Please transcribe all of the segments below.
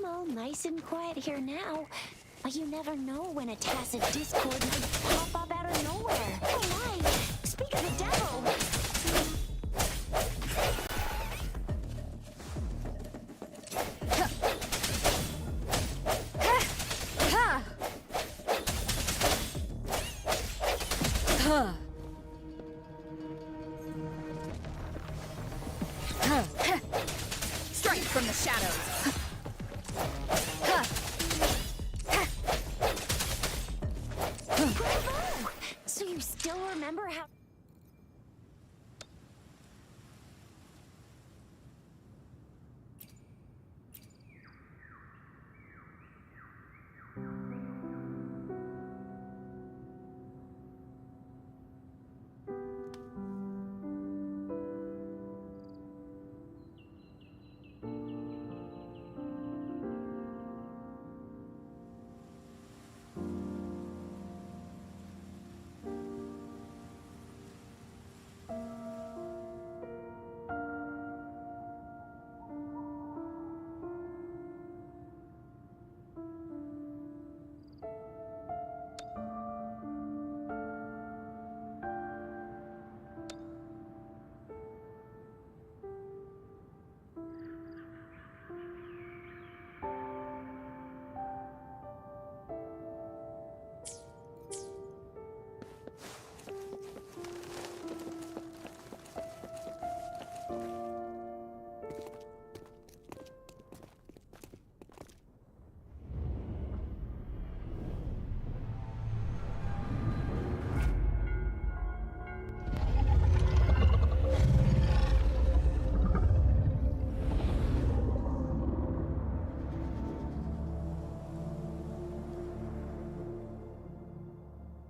I'm all nice and quiet here now, but you never know when a tacit discord might pop up out of nowhere. Oh my! Speak of the devil! Strike from the shadows. Bravo! So you still remember how...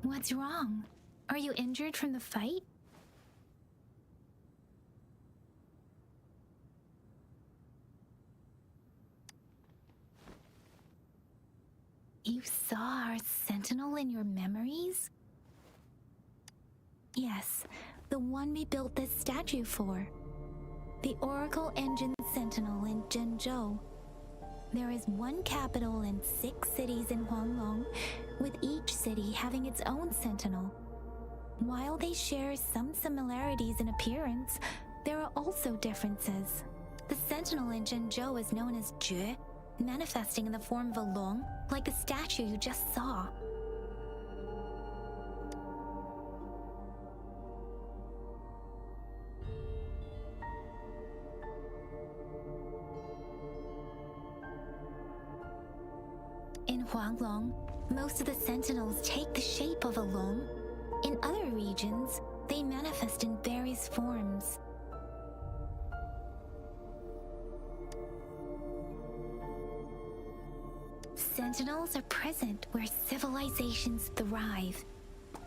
What's wrong? Are you injured from the fight? You saw our sentinel in your memories? Yes, the one we built this statue for. The Oracle Engine Sentinel in Zhengzhou. There is one capital and 6 cities in Huanglong, with each city having its own sentinel. While they share some similarities in appearance, there are also differences. The sentinel in Zhengzhou is known as Jue, manifesting in the form of a long, like the statue you just saw. In Huanglong, most of the sentinels take the shape of a long. In other regions, they manifest in various forms. Sentinels are present where civilizations thrive.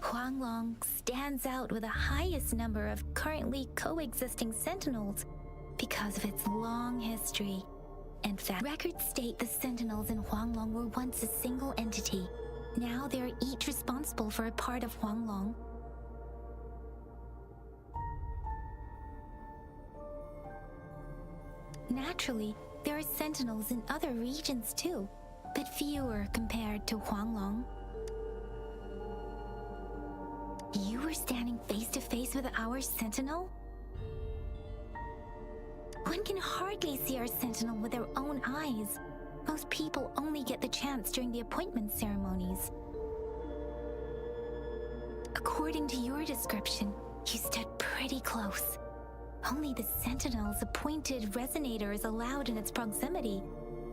Huanglong stands out with the highest number of currently coexisting sentinels because of its long history. In fact, records state the sentinels in Huanglong were once a single entity. Now they are each responsible for a part of Huanglong. Naturally, there are sentinels in other regions too, but fewer compared to Huanglong. You were standing face to face with our sentinel? One can hardly see our sentinel with their own eyes. Most people only get the chance during the appointment ceremonies. According to your description, you stood pretty close. Only the sentinel's appointed resonator is allowed in its proximity.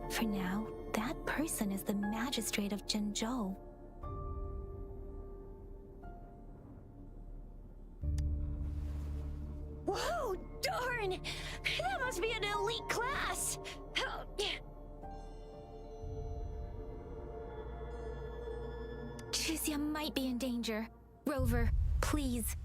For now, that person is the magistrate of Zhengzhou. Whoa, darn! That must be an elite class! JIYAN might be in danger. Rover, please.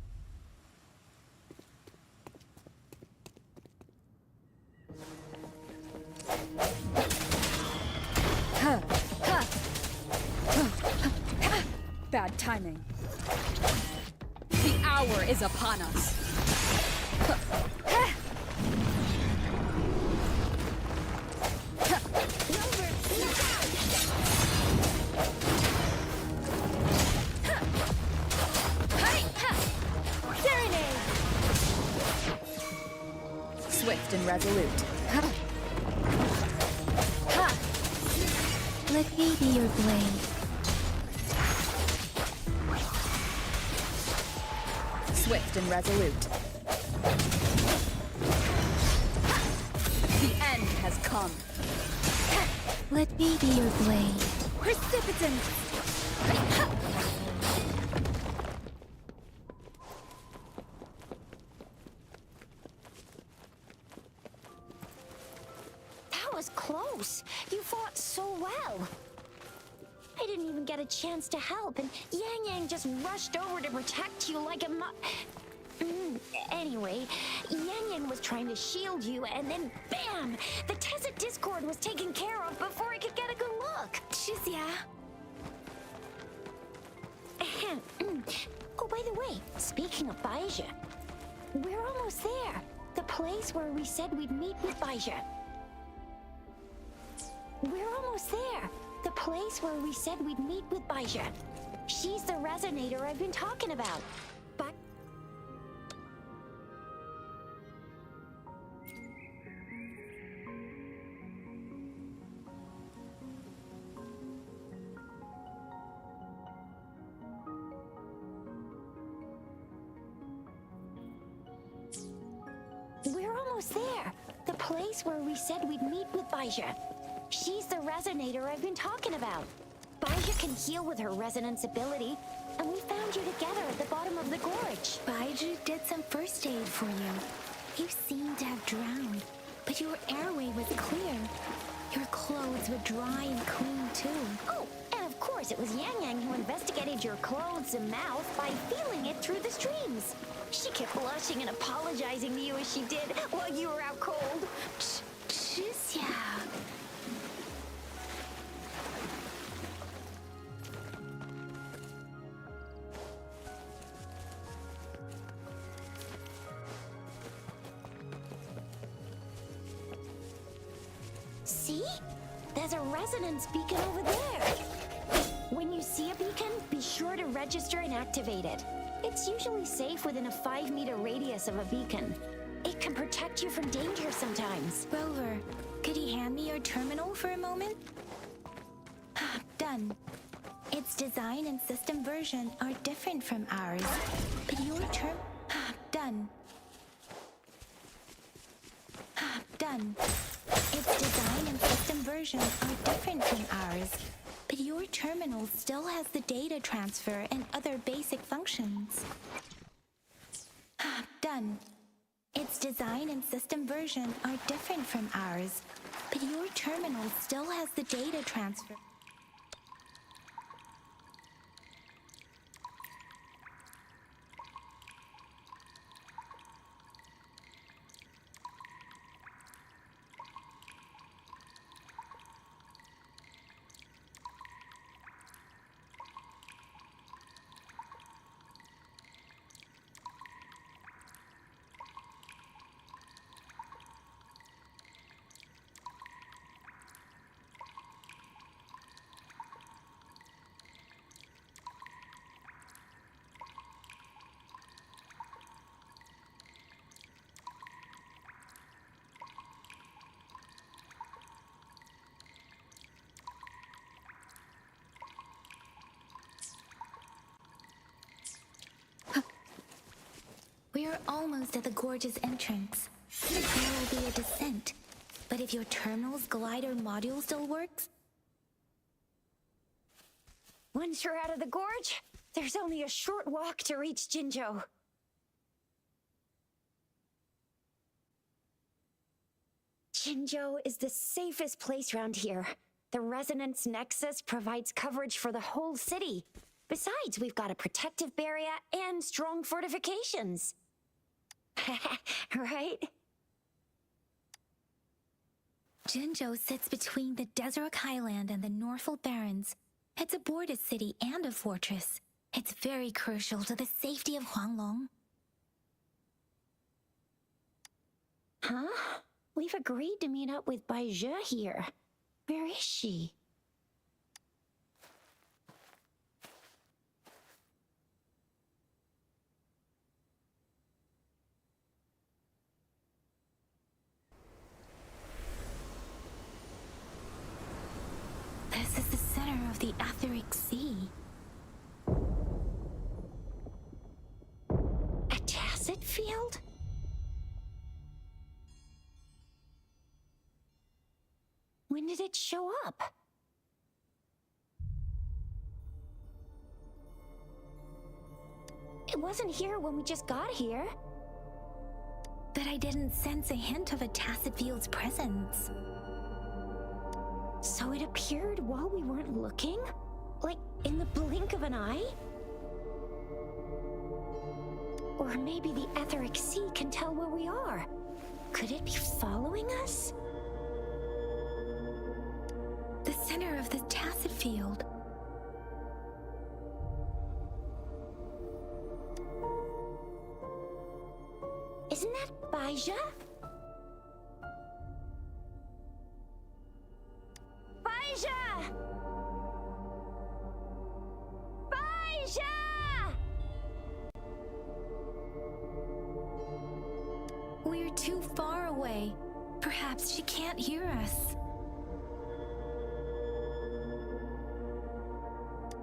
Bad timing. The hour is upon us. Rover, Swift and resolute. Let me be your blade. Swift and resolute. The end has come. Let me be your blade. Precipitant! That was close. You fought so well. I didn't even get a chance to help, and Yang just rushed over to protect you like a Anyway, Yang was trying to shield you, and then BAM! The Tezit Discord was taken care of before I could get a good look. Shizia. Oh, by the way, speaking of Baija, we're almost there. The place where we said we'd meet with Baija. We're almost there. The place where we said we'd meet with Baija. She's the resonator I've been talking about. But we're almost there. The place where we said we'd meet with Baija. She's the resonator I've been talking about. Baija can heal with her resonance ability, and we found you together at the bottom of the gorge. Baiju did some first aid for you. You seemed to have drowned, but your airway was clear. Your clothes were dry and clean too. Oh, and of course it was Yang who investigated your clothes and mouth by feeling it through the streams. She kept blushing and apologizing to you as she did while you were out cold. Shizia. See? There's a resonance beacon over there. When you see a beacon, be sure to register and activate it. It's usually safe within a 5-meter radius of a beacon. It can protect you from danger sometimes. Rover, could you hand me your terminal for a moment? Done. Its design and system version are different from ours, but your Done. Done. Its design and system version are different from ours, but your terminal still has the data transfer and other basic functions. Done. Its design and system version are different from ours, but your terminal still has the data transfer. We are almost at the gorge's entrance. There will be a descent, but if your terminal's glider module still works... Once you're out of the gorge, there's only a short walk to reach Jinzhou. Jinzhou is the safest place around here. The Resonance Nexus provides coverage for the whole city. Besides, we've got a protective barrier and strong fortifications. Right? Jinzhou sits between the Desert Highland and the Northful Barrens. It's a border city and a fortress. It's very crucial to the safety of Huanglong. Huh? We've agreed to meet up with Baija here. Where is she? of the etheric sea. A tacit field? When did it show up? It wasn't here when we just got here. But I didn't sense a hint of a tacit field's presence. So it appeared while we weren't looking? Like in the blink of an eye? Or maybe the etheric sea can tell where we are. Could it be following us? The center of the tacit field. Isn't that Baija? Baija! Baija! We're too far away. Perhaps she can't hear us.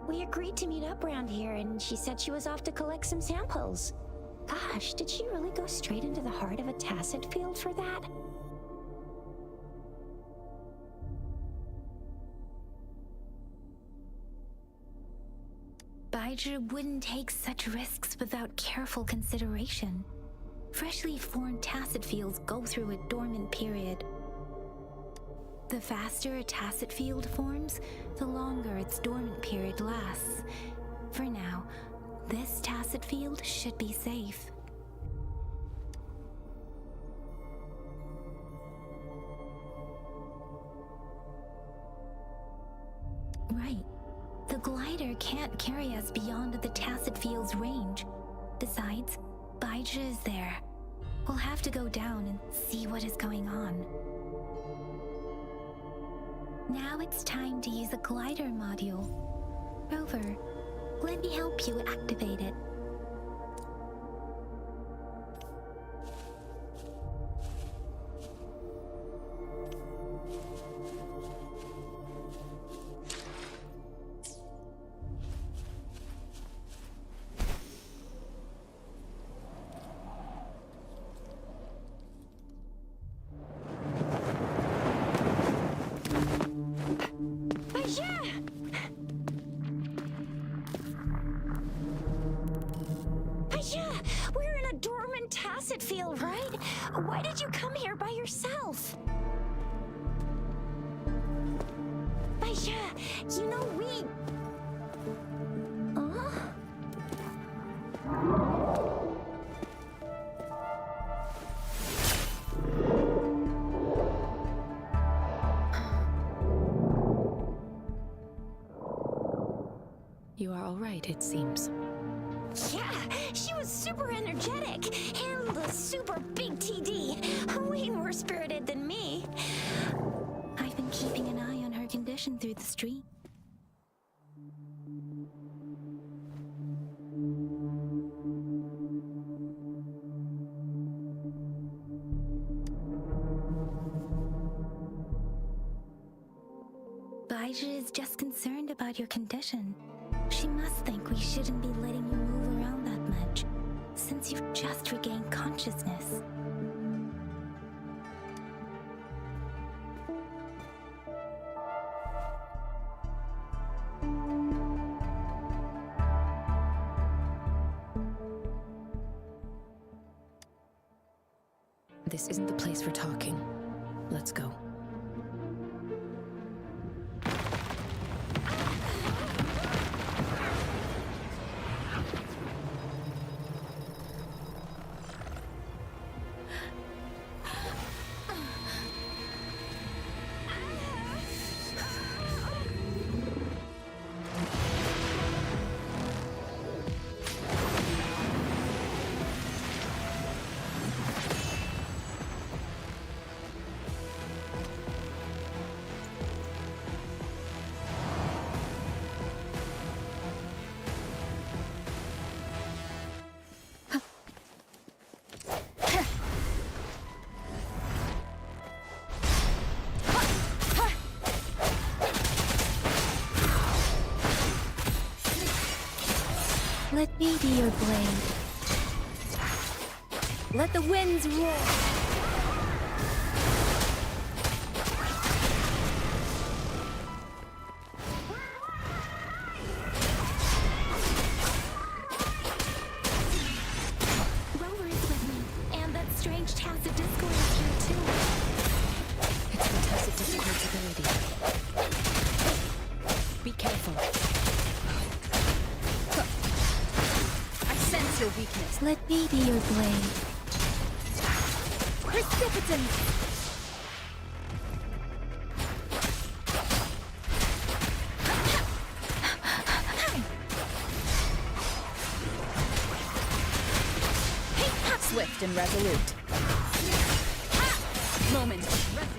We agreed to meet up around here, and she said she was off to collect some samples. Gosh, did she really go straight into the heart of a tacit field for that? Baija wouldn't take such risks without careful consideration. Freshly formed tacit fields go through a dormant period. The faster a tacit field forms, the longer its dormant period lasts. For now, this tacit field should be safe. Right. The glider can't carry us beyond the tacit field's range. Besides, Baija is there. We'll have to go down and see what is going on. Now it's time to use the glider module. Rover, let me help you activate it. We're in a dormant tacit field, right? Why did you come here by yourself? Baija, you know we... You are all right, it seems. Yeah, she was super energetic. Handled a super big TD. Way more spirited than me. I've been keeping an eye on her condition through the street. Baija is just concerned about your condition. She must think we shouldn't be letting you move around that much, since you've just regained consciousness. This isn't the place for talking. Let's go. Let me be your blade. Let the winds roar. Rover is with me, and that strange tacit discord is here too. It's the tacit discord's ability. Be careful. I sense your weakness. Let me be your blade. Precipitant! Swift and resolute. Moment of resonance.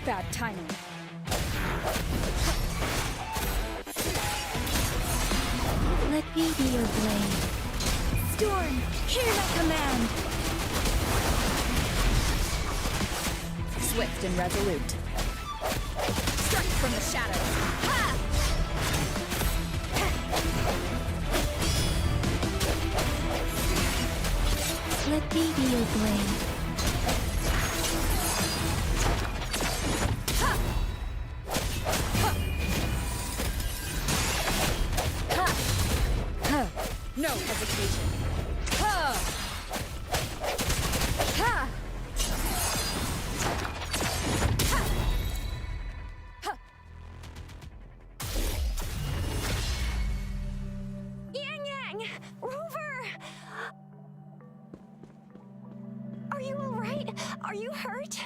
Bad timing. Let me be your blade. Storm, hear my command! Swift and resolute. Strike from the shadows. Ha! Let me be your blade. No hesitation. Ha! Ha! Ha! Ha! Yang! Rover! Are you alright? Are you hurt?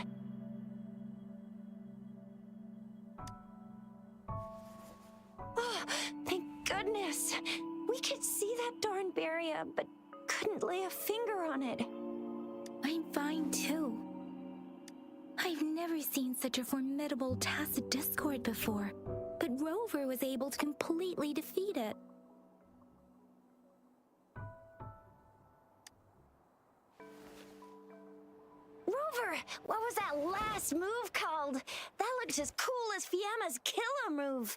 Oh, thank goodness. We could see that darn barrier, but couldn't lay a finger on it. I'm fine too. I've never seen such a formidable tacit discord before, but Rover was able to completely defeat it. Rover, what was that last move called? That looks as cool as Fiamma's killer move.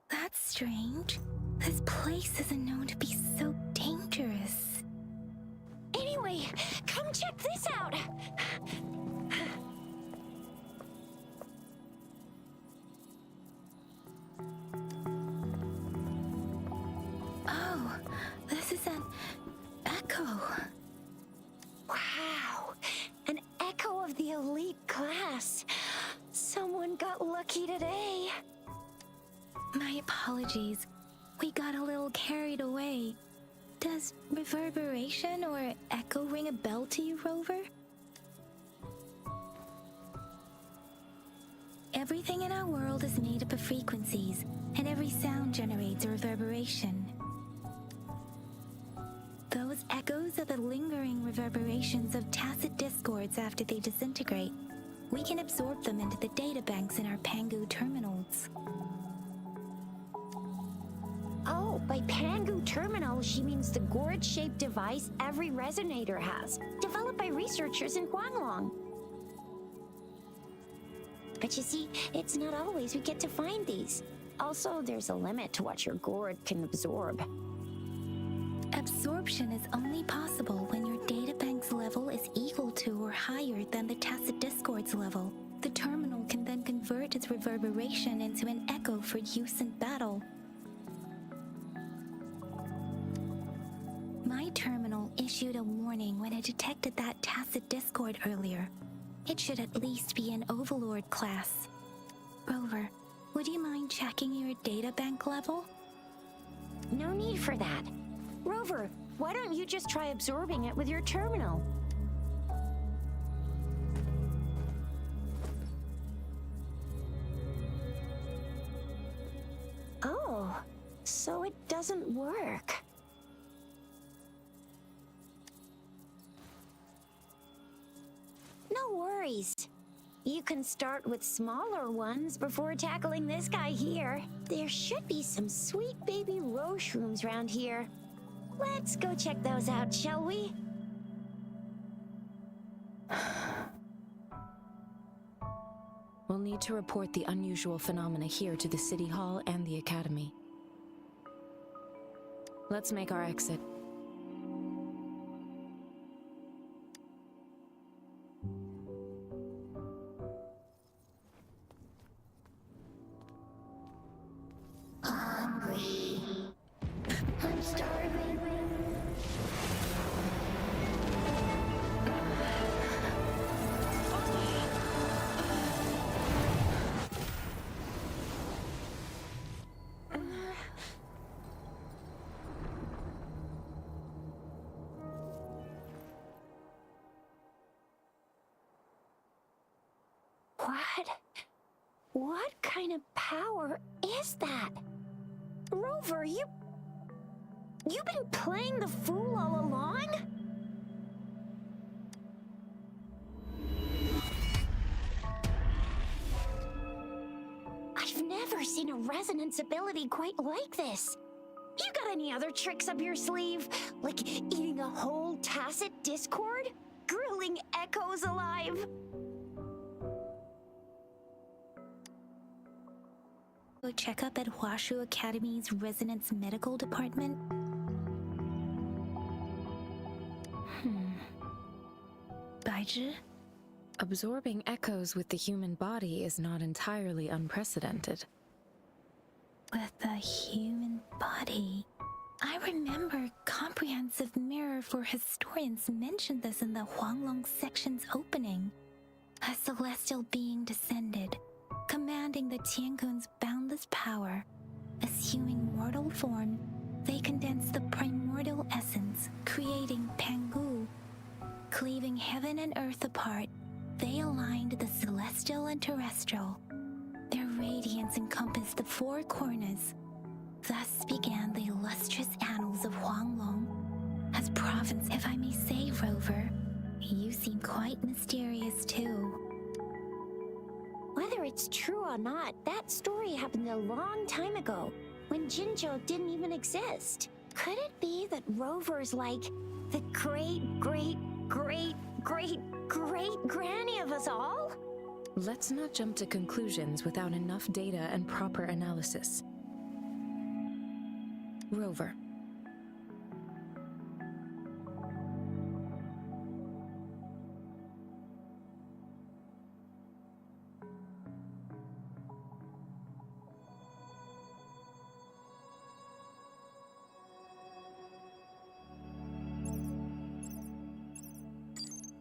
That's strange. This place isn't known to be so dangerous. Anyway, come check this out. Oh, this is an echo. Wow, an echo of the elite class. Someone got lucky today. My apologies. We got a little carried away. Does reverberation or echo ring a bell to you, Rover? Everything in our world is made up of frequencies, and every sound generates a reverberation. Those echoes are the lingering reverberations of tacit discords after they disintegrate. We can absorb them into the databanks in our Pangu terminals. Oh, by Pangu terminal, she means the gourd-shaped device every resonator has, developed by researchers in Huanglong. But you see, it's not always we get to find these. Also, there's a limit to what your gourd can absorb. Absorption is only possible when your databank's level is equal to or higher than the tacit discord's level. The terminal can then convert its reverberation into an echo for use in battle. My terminal issued a warning when it detected that tacit discord earlier. It should at least be an Overlord class. Rover, would you mind checking your databank level? No need for that. Rover, why don't you just try absorbing it with your terminal? Oh, so it doesn't work. No worries. You can start with smaller ones before tackling this guy here. There should be some sweet baby roshrooms around here. Let's go check those out, shall we? We'll need to report the unusual phenomena here to the City Hall and the Academy. Let's make our exit. Hungry. I'm starving. What kind of power is that? Rover, you've been playing the fool all along? I've never seen a resonance ability quite like this. You got any other tricks up your sleeve? Like eating a whole tacit discord? Grilling echoes alive? A checkup at Hwashu Academy's Resonance Medical Department? Baizhi? Absorbing echoes with the human body is not entirely unprecedented. With the human body? I remember Comprehensive Mirror for Historians mentioned this in the Huanglong section's opening. A celestial being descended, commanding the Tiankun's boundless power. Assuming mortal form, they condensed the primordial essence, creating Pangu. Cleaving heaven and earth apart, they aligned the celestial and terrestrial. Their radiance encompassed the four corners. Thus began the illustrious annals of Huanglong. As province, if I may say, Rover, you seem quite mysterious too. Whether it's true or not, that story happened a long time ago, when Jinzhou didn't even exist. Could it be that Rover's like the great-great-great-great-great-granny of us all? Let's not jump to conclusions without enough data and proper analysis. Rover.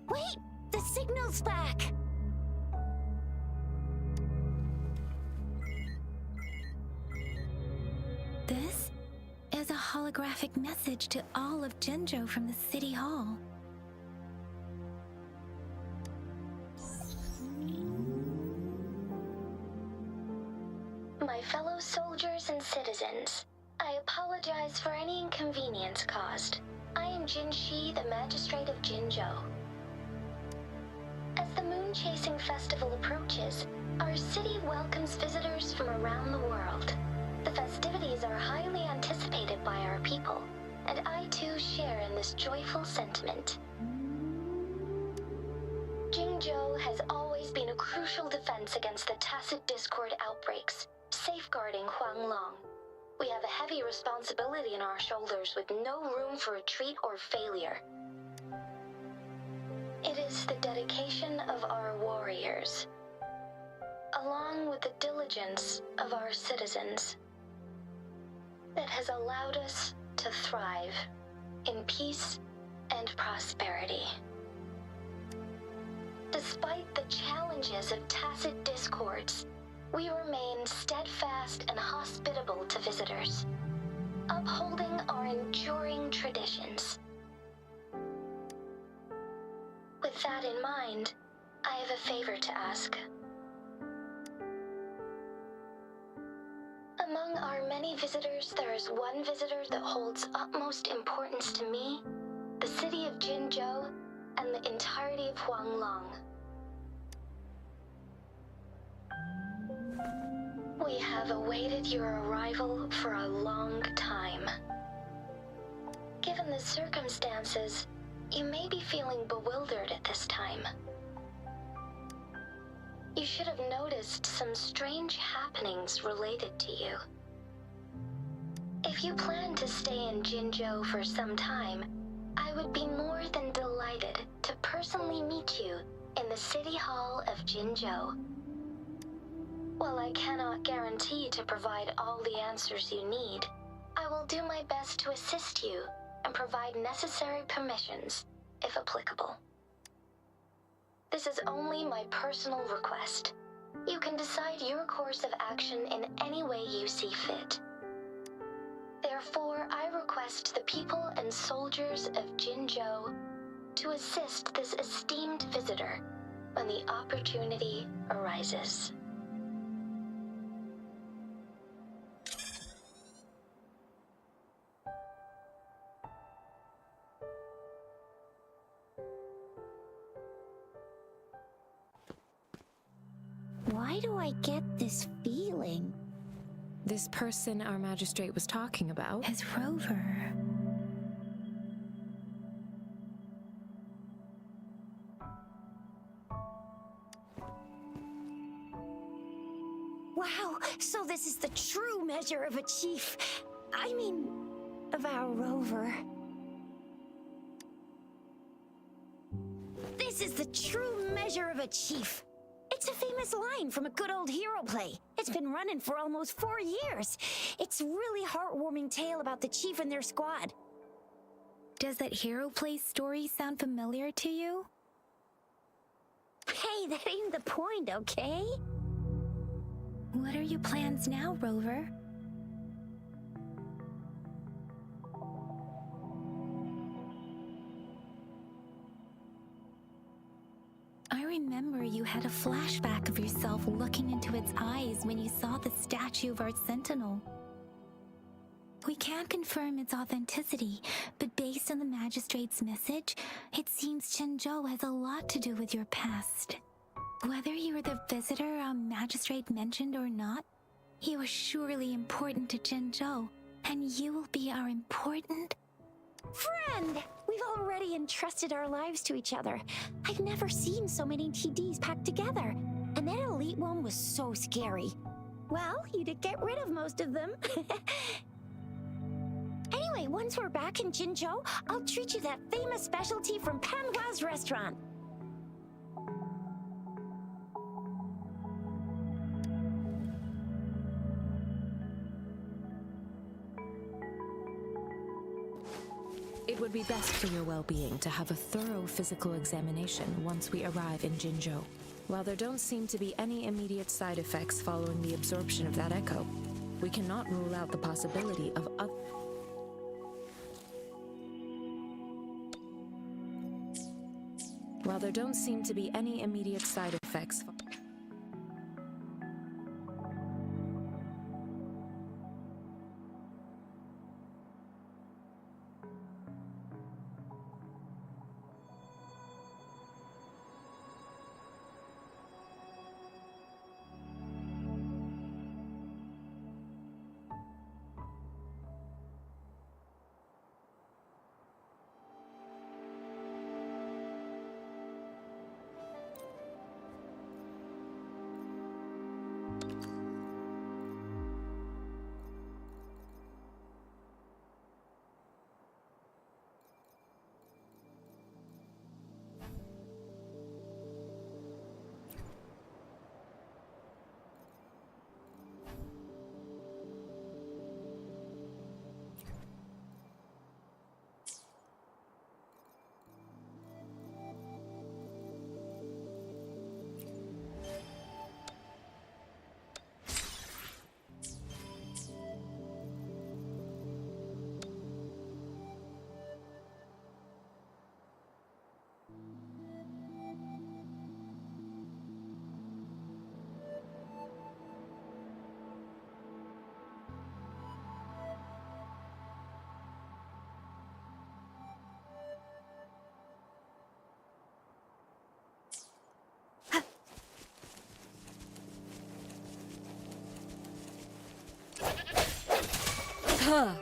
Wait! The signal's back! This is a holographic message to all of Jinzhou from the City Hall. My fellow soldiers and citizens, I apologize for any inconvenience caused. I am Jin Shi, the Magistrate of Jinzhou. As the Moon Chasing Festival approaches, our city welcomes visitors from around the world. The festivities are highly anticipated by our people, and I too share in this joyful sentiment. Jinzhou has always been a crucial defense against the tacit discord outbreaks, safeguarding Huanglong. We have a heavy responsibility on our shoulders with no room for retreat or failure. It is the dedication of our warriors, along with the diligence of our citizens, that has allowed us to thrive in peace and prosperity. Despite the challenges of tacit discords, we remain steadfast and hospitable to visitors, upholding our enduring traditions. With that in mind, I have a favor to ask. Among our many visitors, there is one visitor that holds utmost importance to me, the city of Jinzhou, and the entirety of Huanglong. We have awaited your arrival for a long time. Given the circumstances, you may be feeling bewildered at this time. You should have noticed some strange happenings related to you. If you plan to stay in Jinzhou for some time, I would be more than delighted to personally meet you in the City Hall of Jinzhou. While I cannot guarantee to provide all the answers you need, I will do my best to assist you and provide necessary permissions, if applicable. This is only my personal request. You can decide your course of action in any way you see fit. Therefore, I request the people and soldiers of Jinzhou to assist this esteemed visitor when the opportunity arises. Why do I get this feeling? This person our magistrate was talking about As Rover. Wow, so this is the true measure of a chief. I mean, of our rover. This is the true measure of a chief. It's a famous line from a good old hero play. It's been running for almost 4 years. It's a really heartwarming tale about the chief and their squad. Does that hero play story sound familiar to you? Hey, that ain't the point, okay? What are your plans now, Rover? I remember you had a flashback of yourself looking into its eyes when you saw the statue of our sentinel. We can't confirm its authenticity, but based on the magistrate's message, it seems Jinzhou has a lot to do with your past. Whether you were the visitor our magistrate mentioned or not, you are surely important to Jinzhou, and you will be our important... Friend! We've already entrusted our lives to each other. I've never seen so many TDs packed together. And that elite one was so scary. Well, you did get rid of most of them. Anyway, once we're back in Jinzhou, I'll treat you that famous specialty from Panhua's restaurant. It would be best for your well-being to have a thorough physical examination once we arrive in Jinzhou. While there don't seem to be any immediate side effects following the absorption of that echo, we cannot rule out the possibility of other... While there don't seem to be any immediate side effects... Huh.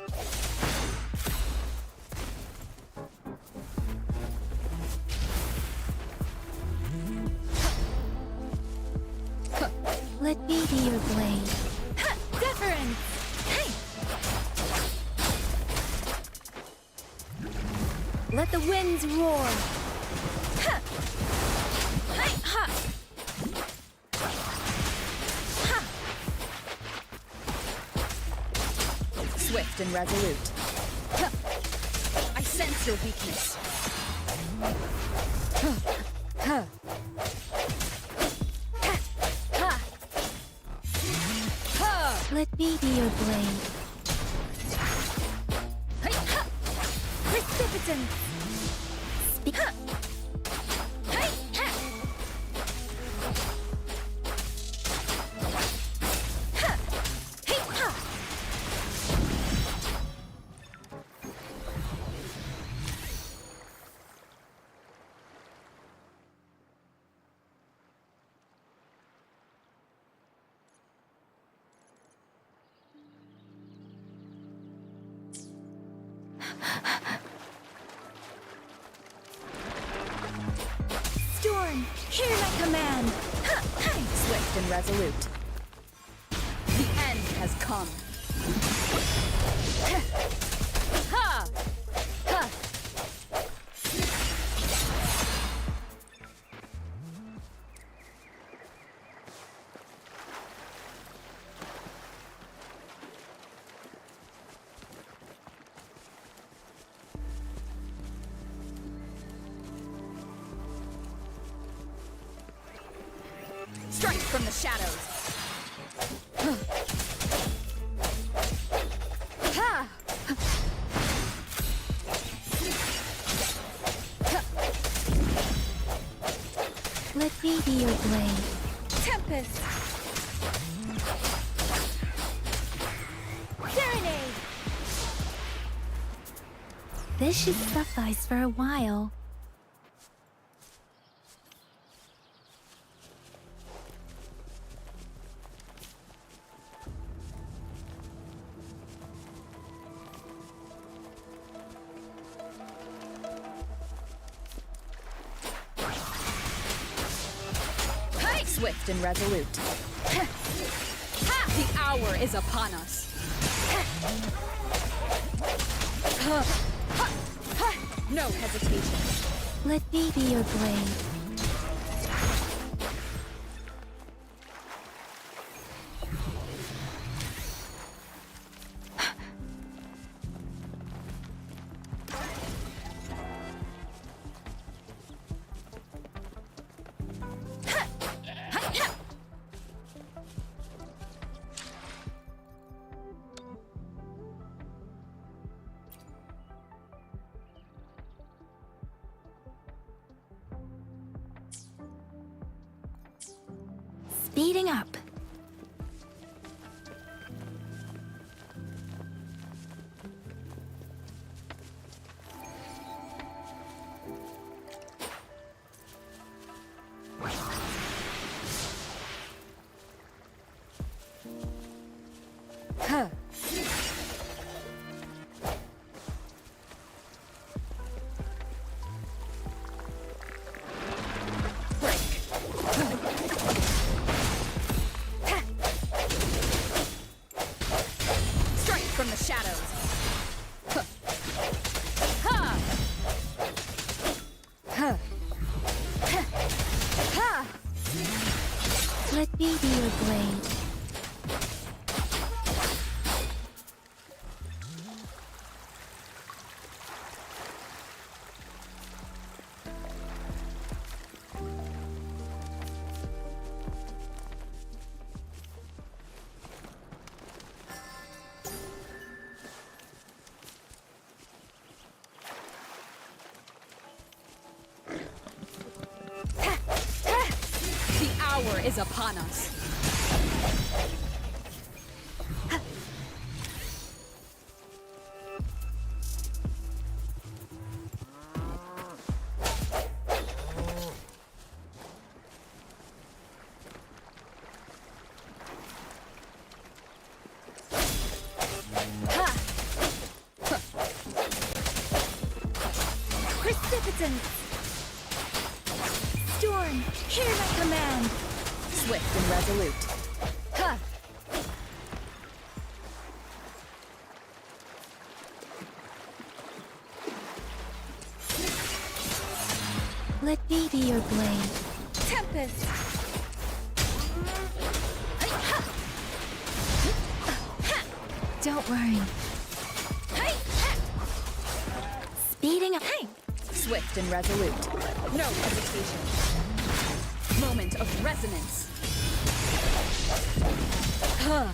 Let me be your blade. Ha! Deference! Hey! Let the winds roar. Ha! Hey! Ha! Ha! Swift and resolute. Huh. I sense your weakness. Huh. Huh. Let me be your blade. Hey, ha! Precipitant! Ha! Hey, ha! Ha! Hey! Ha! Storm, hear my command! Ha! Hey! Swift and resolute. The end has come. Ha! Ha! Ha! Strike from the shadows. Ha! Let me be your blade. Tempest. Serenade! This should suffice for a while. Swift and resolute. Ha! The hour is upon us. Ha! Ha! Ha! No hesitation. Let me be your blade. Speeding up. Huh. From the shadows. Huh. Ha! Huh. Ha! Ha! Let me be your blade. Hour is upon us. Ha! resistance! Storm, hear my command! Swift and resolute. Ha! Let me be your blade. Tempest! Don't worry. Speeding up. Swift and resolute. No hesitation. Moment of resonance. Huh.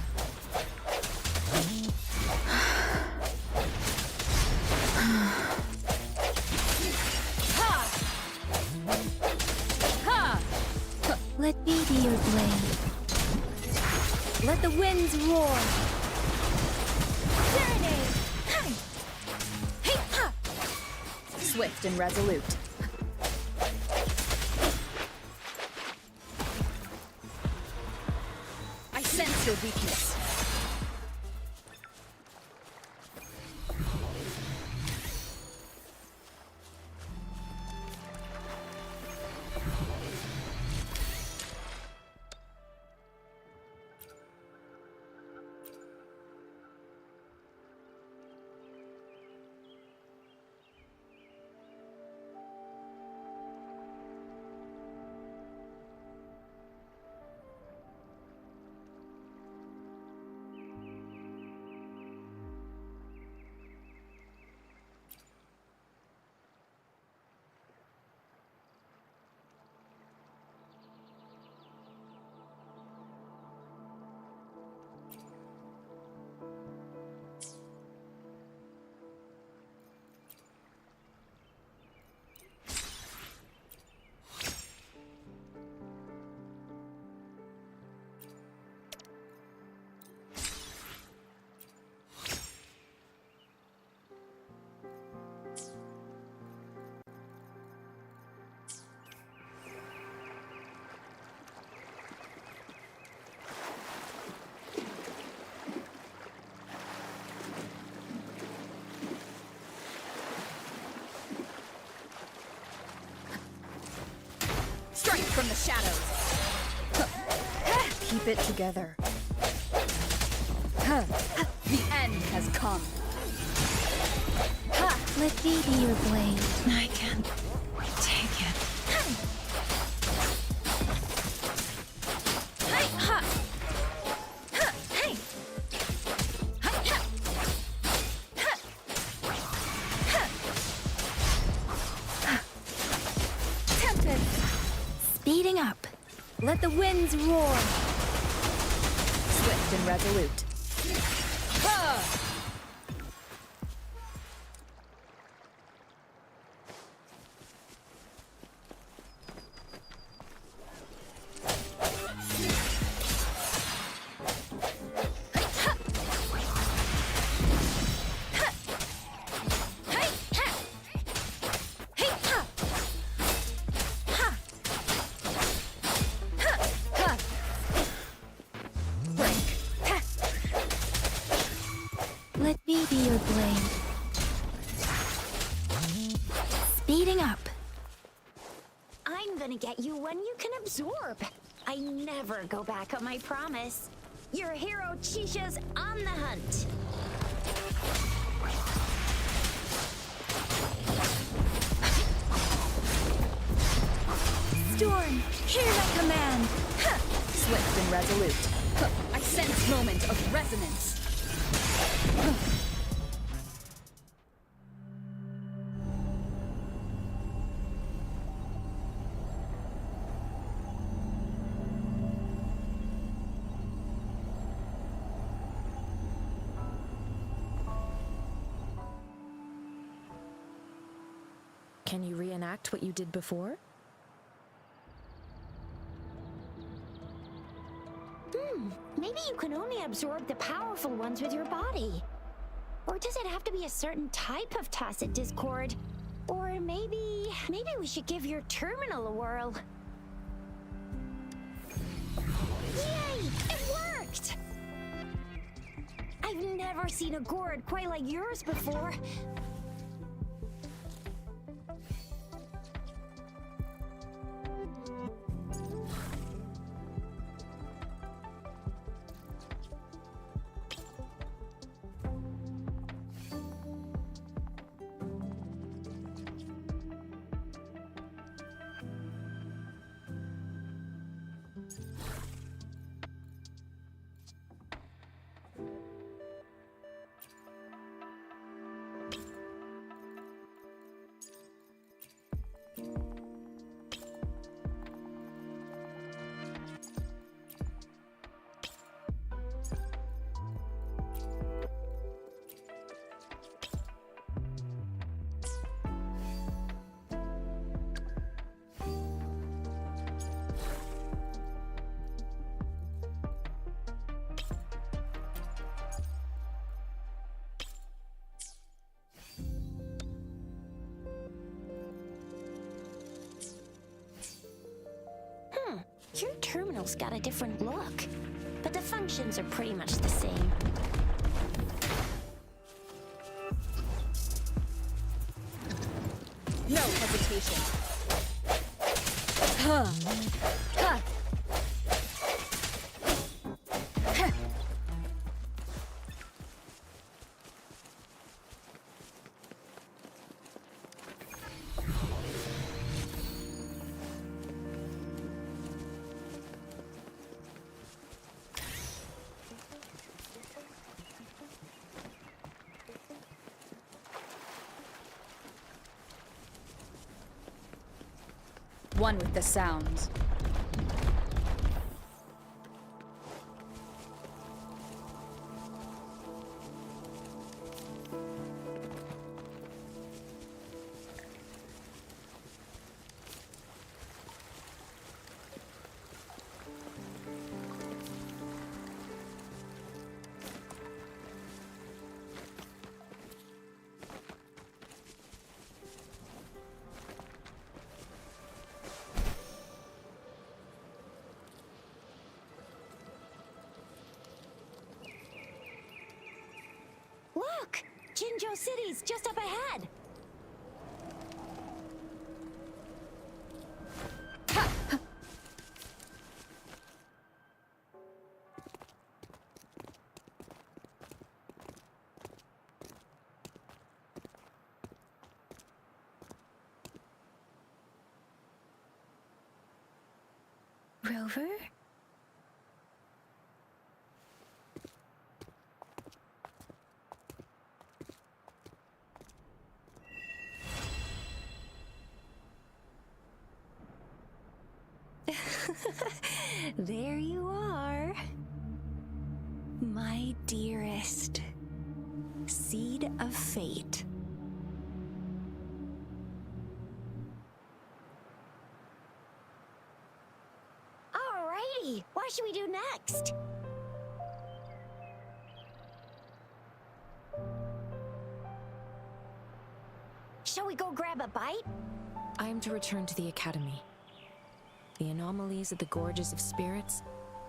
Let me be your blade. Let the winds roar. Serenade! Swift and resolute. I sense your weakness. Strength from the shadows. Keep it together. The end has come. Let me be your blade. I can't take it. Speeding up. Let the winds roar. Swift and resolute. Let me be your blade. Speeding up. I'm gonna get you one you can absorb. I never go back on my promise. Your hero Chisha's on the hunt. Storm, hear my command. Swift and resolute. I sense moment of resonance. Can you reenact what you did before? Maybe you can only absorb the powerful ones with your body. Or does it have to be a certain type of tacit discord? Or maybe we should give your terminal a whirl. Yay! It worked! I've never seen a gourd quite like yours before. terminal's got a different look, but the functions are pretty much the same. No hesitation. Huh. Huh. One with the sounds. Look! Jinzhou City's just up ahead! Rover? There you are. My dearest. Seed of fate. Alrighty, what should we do next? Shall we go grab a bite? I am to return to the Academy. The anomalies of the Gorges of Spirits,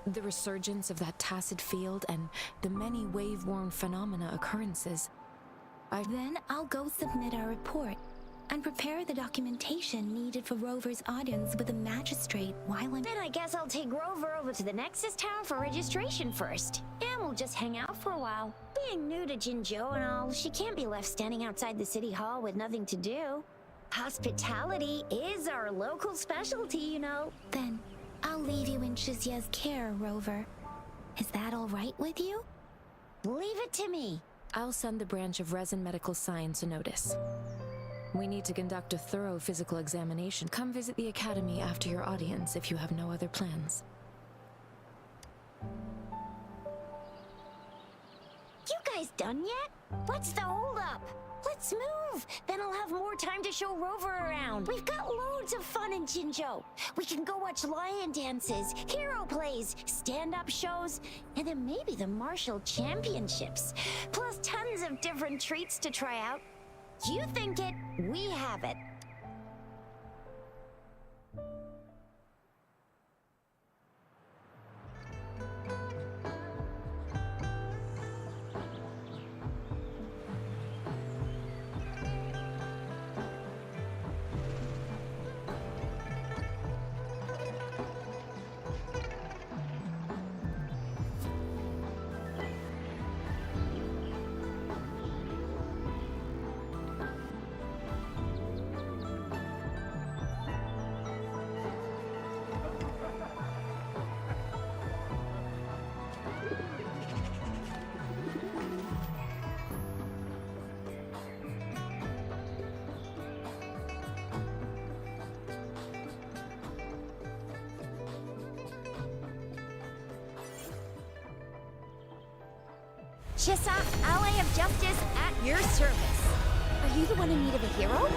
the resurgence of that tacit field, and the many wave-worn phenomena occurrences. Then I'll go submit our report and prepare the documentation needed for Rover's audience with the magistrate while I'm... Then I guess I'll take Rover over to the Nexus Tower for registration first. And we'll just hang out for a while. Being new to Jinzhou and all, she can't be left standing outside the city hall with nothing to do. Hospitality is our local specialty, you know. Then I'll leave you in Shizuya's care, Rover. Is that all right with you? Leave it to me. I'll send the branch of Resin Medical Science a notice. We need to conduct a thorough physical examination. Come visit the Academy after your audience if you have no other plans. You guys done yet? What's the holdup? Let's move! Then I'll have more time to show Rover around. We've got loads of fun in Jinzhou. We can go watch lion dances, hero plays, stand-up shows, and then maybe the martial championships. Plus tons of different treats to try out. You think it, we have it. Chissa, ally of justice at your service. Are you the one in need of a hero?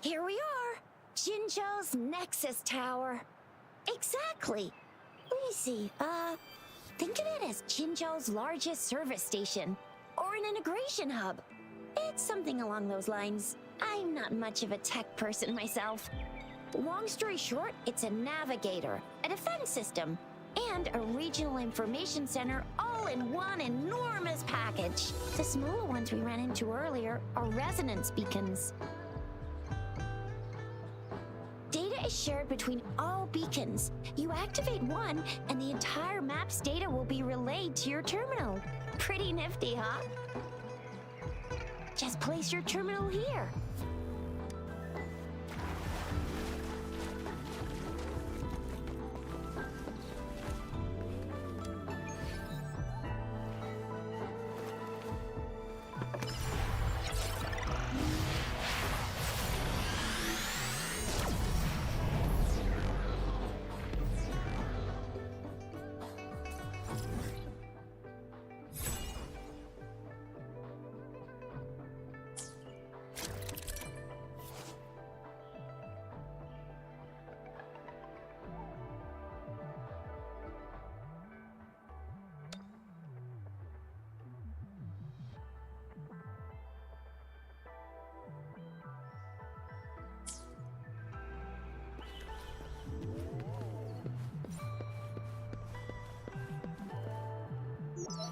Here we are. Jinzhou's Nexus Tower. Exactly. Let me see. Think of it as Jinzhou's largest service station, or an integration hub. It's something along those lines. I'm not much of a tech person myself. Long story short, it's a navigator, a defense system, and a regional information center all in one enormous package. The smaller ones we ran into earlier are resonance beacons. Data is shared between all beacons. You activate one, and the entire map's data will be relayed to your terminal. Pretty nifty, huh? Just place your terminal here.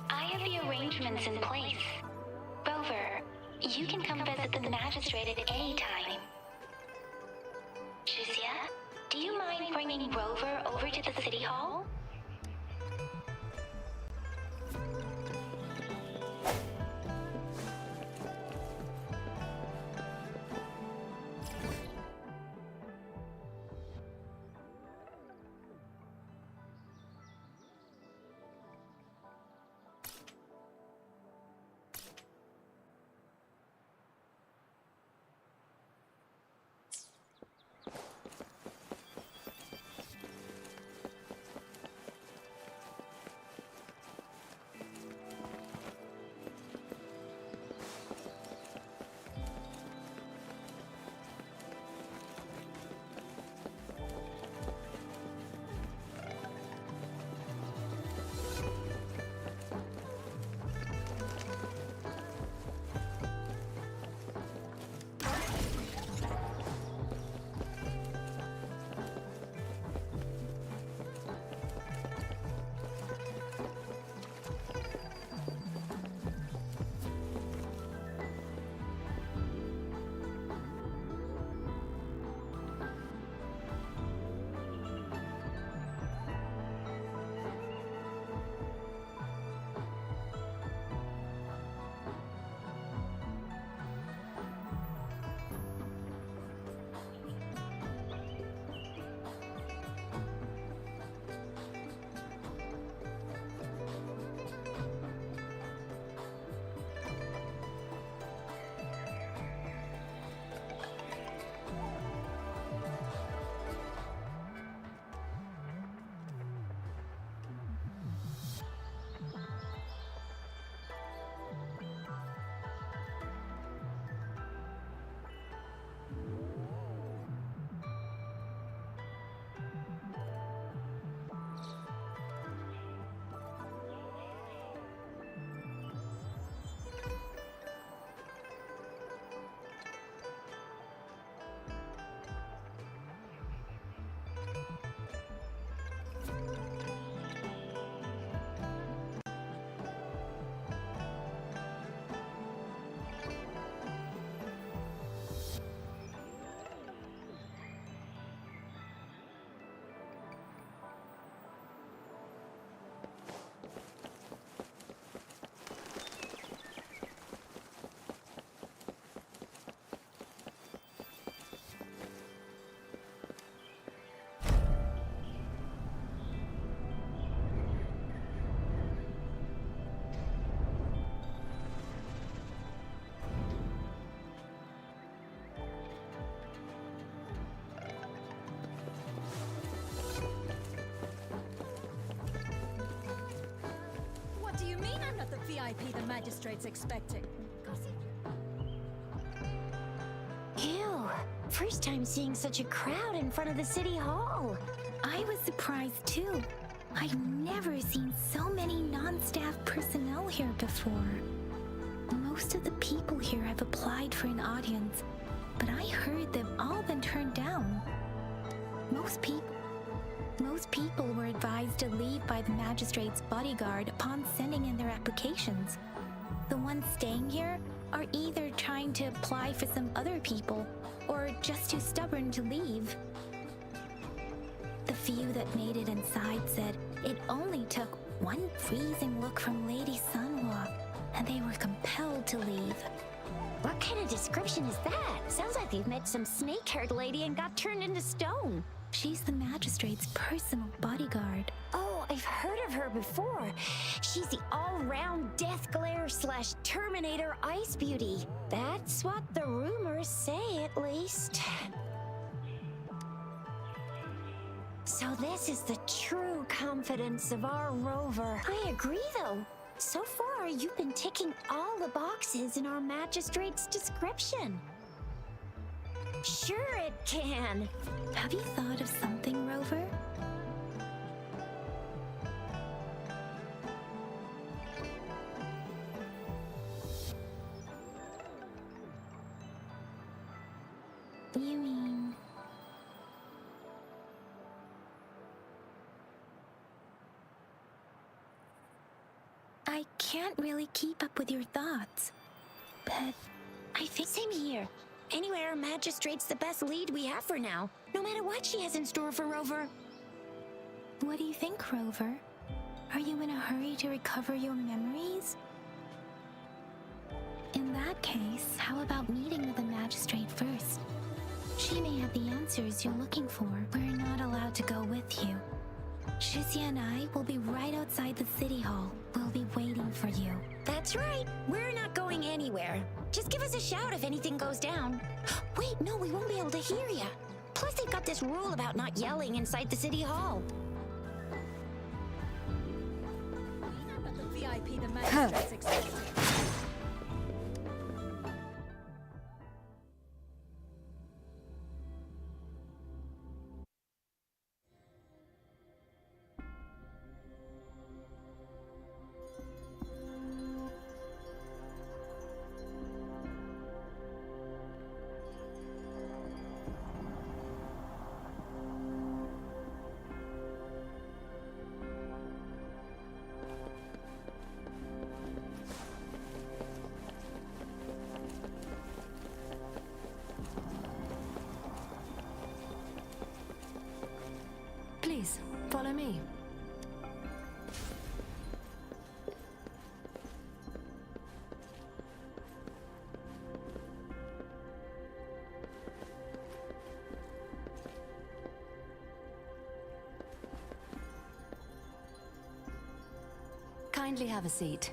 I have the arrangements in place. Rover, you can come visit the magistrate at any time. Juzia, do you mind bringing Rover over to the city hall? VIP the magistrate's expecting. Ew, First time seeing such a crowd in front of the city hall. I was surprised too. I've never seen so many non-staff personnel here before. Most of the people here have applied for an audience, but I heard they've all been turned down. Most people were advised to leave by the magistrate's bodyguard upon sending in their applications. The ones staying here are either trying to apply for some other people or just too stubborn to leave. The few that made it inside said it only took one freezing look from Lady Sunhwa, and they were compelled to leave. What kind of description is that? Sounds like they've met some snake-haired lady and got turned into stone. She's the magistrate's personal bodyguard. Oh, I've heard of her before. She's the all-round death glare / Terminator ice beauty. That's what the rumors say, at least. So this is the true confidence of our rover. I agree, though. So far, you've been ticking all the boxes in our magistrate's description. Sure it can. Have you thought of something, Rover? You mean... I can't really keep up with your thoughts, but I think... Same here. Anyway, our magistrate's the best lead we have for now, no matter what she has in store for Rover. What do you think, Rover? Are you in a hurry to recover your memories? In that case, how about meeting with the magistrate first? She may have the answers you're looking for. We're not allowed to go with you. Shizia and I will be right outside the city hall. We'll be waiting for you. That's right. We're not going anywhere. Just give us a shout if anything goes down. Wait, no, we won't be able to hear ya. Plus, they've got this rule about not yelling inside the city hall. The VIP the magistrates expected. Please, follow me. Kindly have a seat.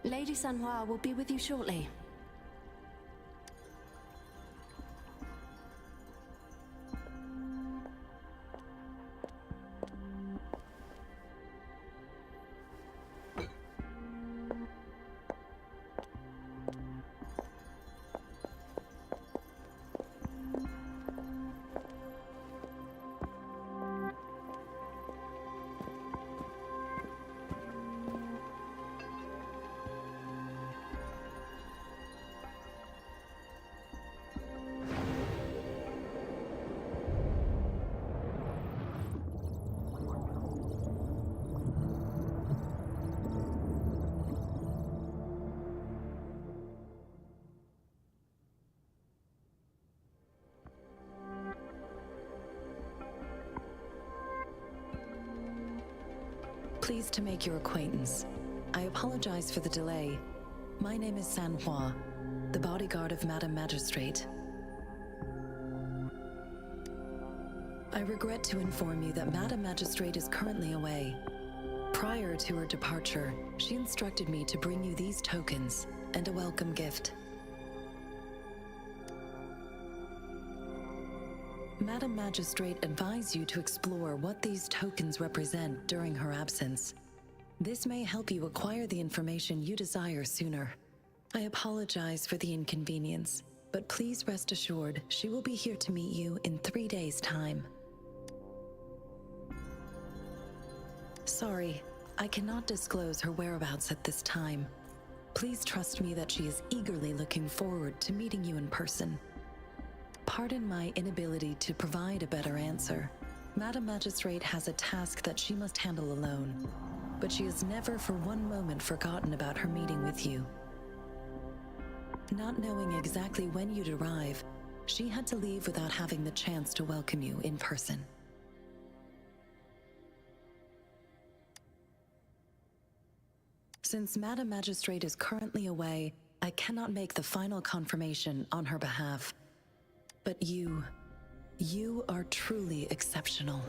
Lady Sunhwa will be with you shortly. Pleased to make your acquaintance. I apologize for the delay. My name is Sunhwa, the bodyguard of Madam Magistrate. I regret to inform you that Madam Magistrate is currently away. Prior to her departure, she instructed me to bring you these tokens and a welcome gift. Madam Magistrate advised you to explore what these tokens represent during her absence. This may help you acquire the information you desire sooner. I apologize for the inconvenience, but please rest assured she will be here to meet you in 3 days' time. Sorry, I cannot disclose her whereabouts at this time. Please trust me that she is eagerly looking forward to meeting you in person. Pardon my inability to provide a better answer. Madam Magistrate has a task that she must handle alone, but she has never for one moment forgotten about her meeting with you. Not knowing exactly when you'd arrive, she had to leave without having the chance to welcome you in person. Since Madam Magistrate is currently away, I cannot make the final confirmation on her behalf. But you are truly exceptional.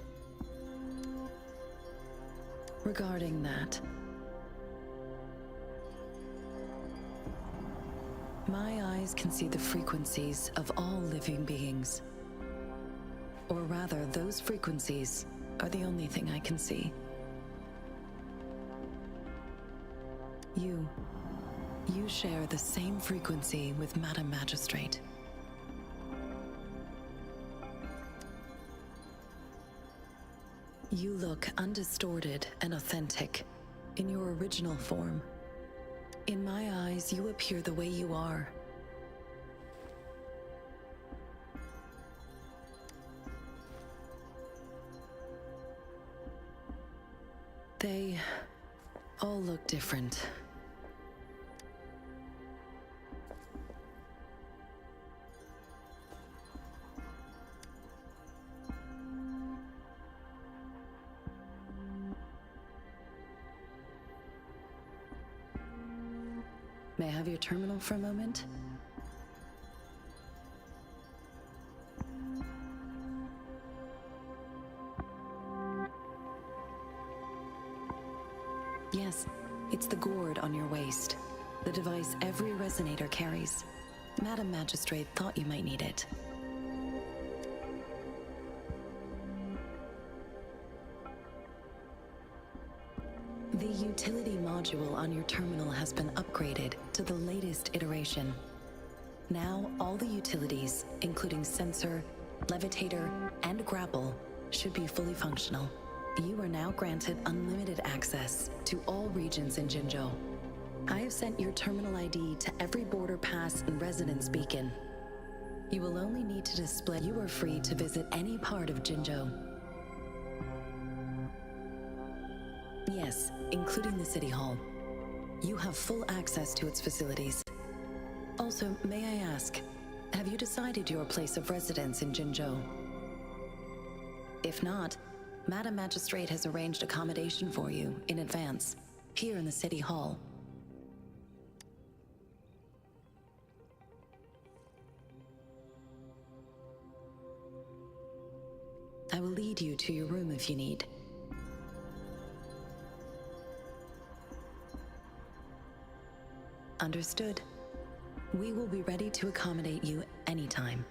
Regarding that, my eyes can see the frequencies of all living beings. Or rather, those frequencies are the only thing I can see. You share the same frequency with Madam Magistrate. You look undistorted and authentic in your original form. In my eyes, you appear the way you are. They all look different. May I have your terminal for a moment? Yes, it's the gourd on your waist, the device every resonator carries. Madam Magistrate thought you might need it. The utility module on your terminal has been upgraded to the latest iteration. Now, all the utilities, including sensor, levitator, and grapple, should be fully functional. You are now granted unlimited access to all regions in Jinzhou. I have sent your terminal ID to every border pass and residence beacon. You will only need to display. You are free to visit any part of Jinzhou. Yes, including the City Hall. You have full access to its facilities. Also, may I ask, have you decided your place of residence in Jinzhou? If not, Madam Magistrate has arranged accommodation for you in advance, here in the City Hall. I will lead you to your room if you need. Understood. We will be ready to accommodate you anytime.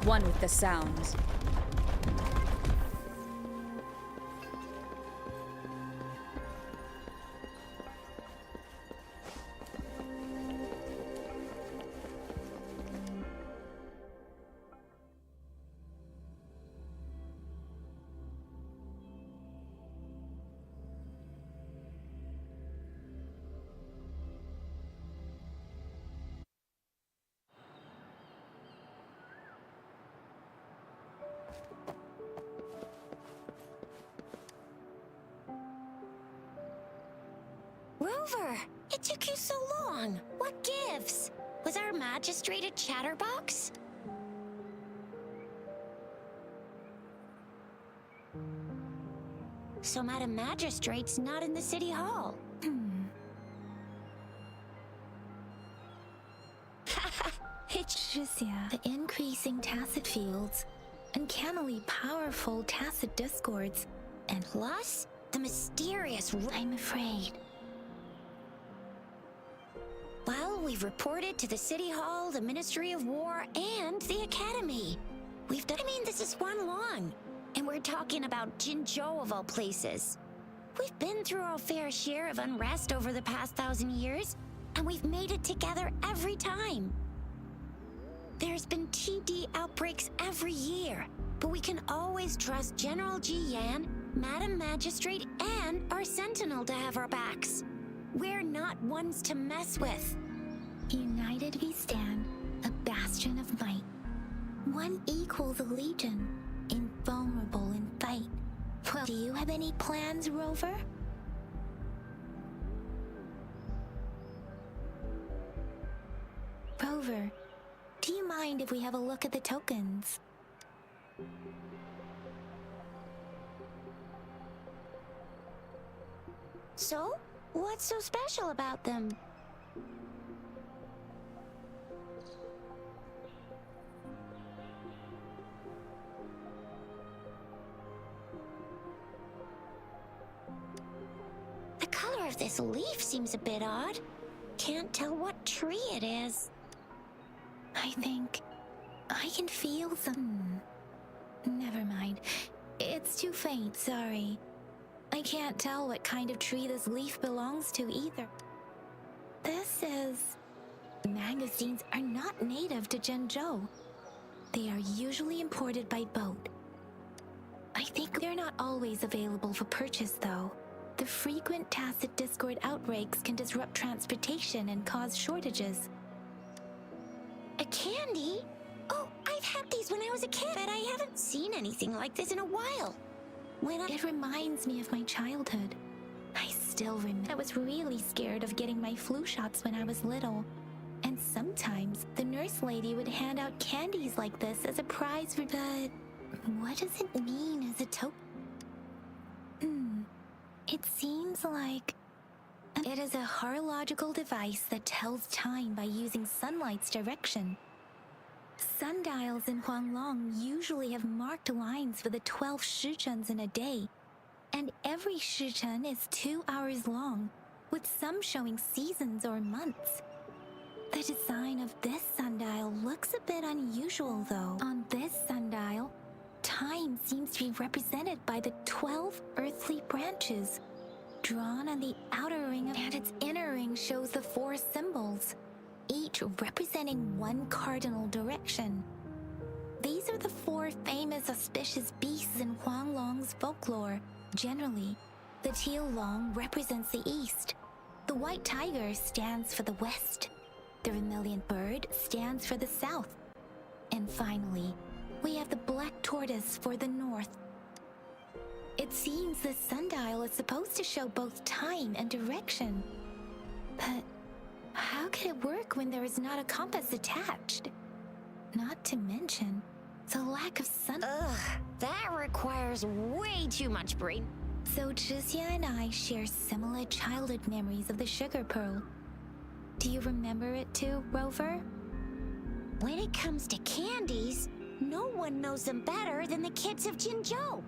one with the sounds. Rover, it took you so long. What gives? Was our magistrate a chatterbox? So Madam Magistrate's not in the city hall. It's just, yeah. The increasing tacit fields, uncannily powerful tacit discords, And plus, the mysterious... I'm afraid. Well, we've reported to the City Hall, the Ministry of War, and the Academy. We've done... I mean, this is one long. And we're talking about Jinzhou of all places. We've been through our fair share of unrest over the past 1,000 years, and we've made it together every time. There's been TD outbreaks every year, but we can always trust General JIYAN, Madam Magistrate, and our Sentinel to have our backs. We're not ones to mess with. United we stand, a bastion of might. One equals a legion, invulnerable in fight. Well, do you have any plans, Rover? Rover, do you mind if we have a look at the tokens? So, what's so special about them? The color of this leaf seems a bit odd. Can't tell what tree it is. I think I can feel some... Never mind. It's too faint, sorry. I can't tell what kind of tree this leaf belongs to either. This is... Magazines are not native to Jinzhou. They are usually imported by boat. I think they're not always available for purchase, though. The frequent tacit discord outbreaks can disrupt transportation and cause shortages. A candy? Oh, I've had these when I was a kid, but I haven't seen anything like this in a while. It reminds me of my childhood. I still remember I was really scared of getting my flu shots when I was little. And sometimes the nurse lady would hand out candies like this as a prize for... But what does it mean as a token? It seems like... It is a horological device that tells time by using sunlight's direction. Sundials in Huanglong usually have marked lines for the 12 shichens in a day, and every shichen is 2 hours long, with some showing seasons or months. The design of this sundial looks a bit unusual, though. On this sundial, time seems to be represented by the 12 earthly branches, drawn on the outer ring, and its inner ring shows the 4 symbols, each representing one cardinal direction. These are the 4 famous auspicious beasts in Huanglong's folklore. Generally, the teal long represents the east, the white tiger stands for the west, the vermilion bird stands for the south, and finally, we have the black tortoise for the north. It seems this sundial is supposed to show both time and direction, but how can it work when there is not a compass attached? Not to mention the lack of sun... Ugh, that requires way too much brain. So Jizya and I share similar childhood memories of the sugar pearl. Do you remember it too, Rover? When it comes to candies, no one knows them better than the kids of Jinzhou.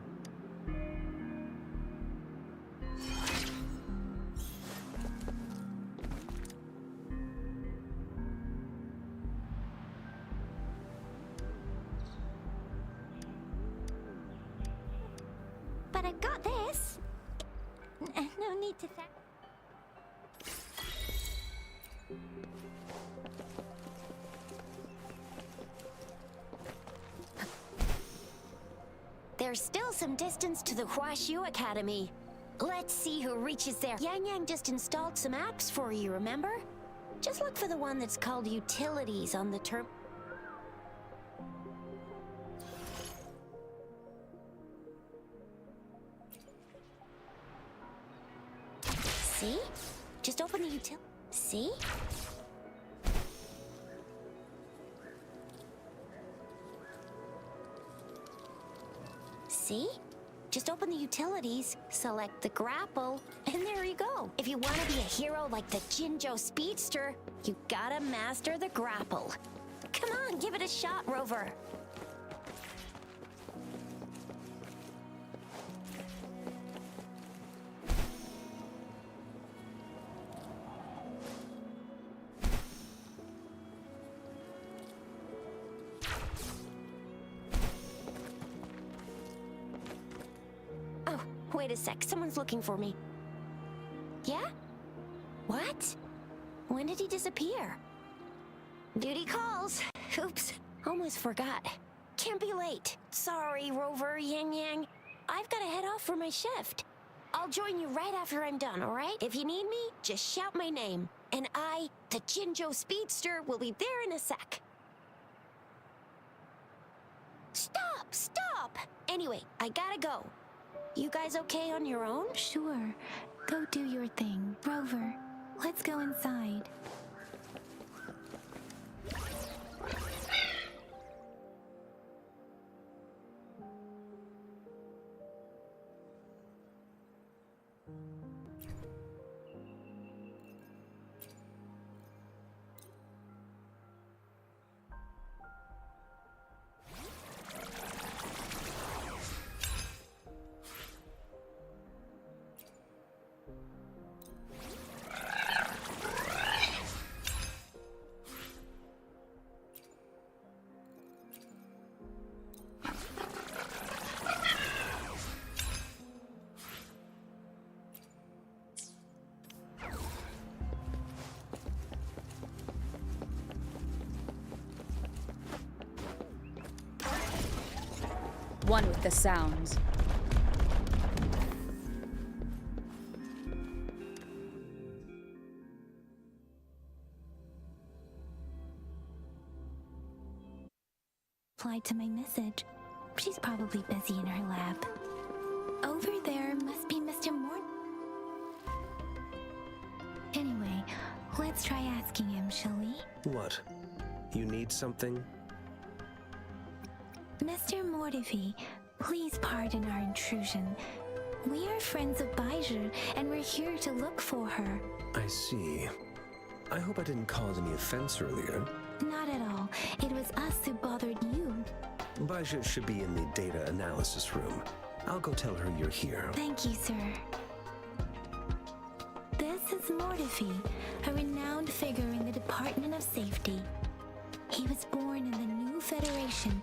No need to thank. There's still some distance to the Huashu Academy. Let's see who reaches there. Yang just installed some apps for you, remember? Just look for the one that's called Utilities on the term. See? Just open the util. See? See? Just open the utilities, select the grapple, and there you go. If you want to be a hero like the Jinzhou Speedster, you gotta master the grapple. Come on, give it a shot, Rover. Wait a sec, someone's looking for me. Yeah? What? When did he disappear? Duty calls. Oops, almost forgot. Can't be late. Sorry, Rover, Yang. I've gotta head off for my shift. I'll join you right after I'm done, alright? If you need me, just shout my name. And I, the Jinzhou Speedster, will be there in a sec. Stop! Anyway, I gotta go. You guys okay on your own? Sure. Go do your thing. Rover, let's go inside. One with the sounds. Replied to my message. She's probably busy in her lab. Over there must be Mr. Mort. Anyway, let's try asking him, shall we? What? You need something? Mr. Mortifi, please pardon our intrusion. We are friends of Baizhi, and we're here to look for her. I see. I hope I didn't cause any offense earlier. Not at all. It was us who bothered you. Baizhi should be in the data analysis room. I'll go tell her you're here. Thank you, sir. This is Mortifi, a renowned figure in the Department of Safety. He was born in the new Federation.